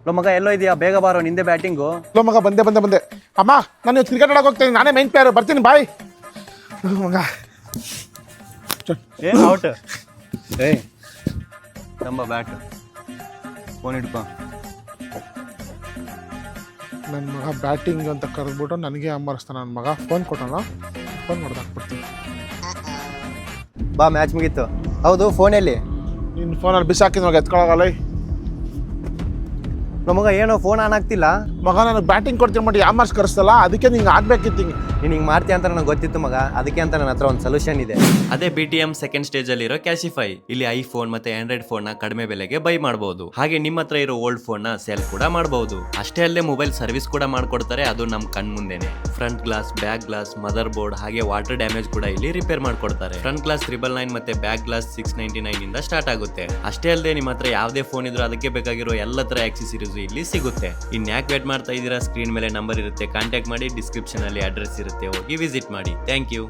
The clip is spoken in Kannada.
ಲೋ ಮಗ ಎಲ್ಲೋ ಇದೆಯಾ, ಬೇಗ ಬಾರೋ, ನಿಂದೆ ಬ್ಯಾಟಿಂಗು. ಲೋ ಮಗ ಬಂದೆ ಅಮ್ಮ, ನಾನು ಇವತ್ತು ಕ್ರಿಕೆಟ್ ಆಡೋಕೆ ಹೋಗ್ತೀನಿ, ನಾನೇ ಮೈನ್ ಪ್ಲೇಯರ್, ಬರ್ತೀನಿ ಬಾಯ್. ಮಗ ಏನು ಔಟ್? ಏಯ್ ತಂಬ ಬ್ಯಾಟ್, ಫೋನ್ ಇಟ್ಕೊ. ನನ್ನ ಮಗ ಬ್ಯಾಟಿಂಗ್ ಅಂತ ಕರೆದ್ಬಿಟ್ಟು ನನಗೆ ಅಂಬರಿಸ್ತಾನೆ. ನನ್ನ ಮಗ ಫೋನ್ ಕೊಟ್ಟಣ, ಫೋನ್ ಮಾಡ್ದಾಕ್ಬಿಡ್ತೀನಿ. ಬಾ, ಮ್ಯಾಚ್ ಮುಗೀತು. ಹೌದು, ಫೋನಲ್ಲಿ ನಿನ್ನ ಫೋನಲ್ಲಿ ಬಿಸಾಕಿದ ಮಗ ಎತ್ಕೊಳಗಲ್ಲ. ನಮಗ ಏನೋ ಫೋನ್ ಆನ್ ಆಗ್ತಿಲ್ಲ. ಮಗ ನನಗೆ ಬ್ಯಾಟಿಂಗ್ ಕೊಡ್ತೀನಿ ಮಾಡಿ ಯಾಮರ್ಸ್ ಕರೆಸ್ತಲ್ಲ, ಅದಕ್ಕೆ ನಿಂಗೆ ಆಗ್ಬೇಕಿತ್ತು. ನೀನು ಹಿಂಗೆ ಮಾಡ್ತೀಯ ಅಂತ ನನಗೆ ಗೊತ್ತಿತ್ತು ಮಗ, ಅದಕ್ಕೆ ಅಂತ ನನ್ನ ಹತ್ರ ಒಂದು ಸೊಲ್ಯೂಷನ್ ಇದೆ. ಅದೇ BTM ಸೆಕೆಂಡ್ ಸ್ಟೇಜ್ ಅಲ್ಲಿರೋ ಕ್ಯಾಶಿಫೈ. ಇಲ್ಲಿ ಐಫೋನ್ ಮತ್ತೆ ಆಂಡ್ರಾಯ್ಡ್ ಫೋನ್ ನ ಕಡಿಮೆ ಬೆಲೆಗೆ ಬೈ ಮಾಡಬಹುದು. ಹಾಗೆ ನಿಮ್ಮ ಹತ್ರ ಇರೋ ಓಲ್ಡ್ ಫೋನ್ ನ ಸೇಲ್ ಕೂಡ ಮಾಡಬಹುದು. ಅಷ್ಟೇ ಅಲ್ಲದೆ ಮೊಬೈಲ್ ಸರ್ವಿಸ್ ಕೂಡ ಮಾಡ್ಕೊಡ್ತಾರೆ, ಅದು ನಮ್ ಕಣ್ ಮುಂದೆನೆ. Front glass, back glass, motherboard ಹಾಗೆ ವಾಟರ್ ಡ್ಯಾಮೇಜ್ ಕೂಡ ಇಲ್ಲಿ ರಿಪೇರ್ ಮಾಡ್ಕೊಡ್ತಾರೆ. ಫ್ರಂಟ್ ಗ್ಲಾಸ್ 999 ಮತ್ತೆ ಬ್ಯಾಕ್ ಗ್ಲಾಸ್ 699 ಇಂದ ಸ್ಟಾರ್ಟ್ ಆಗುತ್ತೆ. ಅಷ್ಟೇ ಅಲ್ಲದೆ ನಿಮ್ಮ ಹತ್ರ ಯಾವುದೇ ಫೋನ್ ಇದ್ರೂ ಅದಕ್ಕೆ ಬೇಕಾಗಿರೋ ಎಲ್ಲ ತರ ಆಕ್ಸೆಸರೀಸ್ ಇಲ್ಲಿ ಸಿಗುತ್ತೆ. ಇನ್ಯಾಕ್ ವೇಟ್ ಮಾಡ್ತಾ ಇದ್ದೀರಾ? ಸ್ಕ್ರೀನ್ ಮೇಲೆ ನಂಬರ್ ಇರುತ್ತೆ, ಕಾಂಟ್ಯಾಕ್ಟ್ ಮಾಡಿ. ಡಿಸ್ಕ್ರಿಪ್ಷನ್ ಅಲ್ಲಿ ಅಡ್ರೆಸ್ ಇರುತ್ತೆ, ಹೋಗಿ ವಿಸಿಟ್ ಮಾಡಿ. Thank you.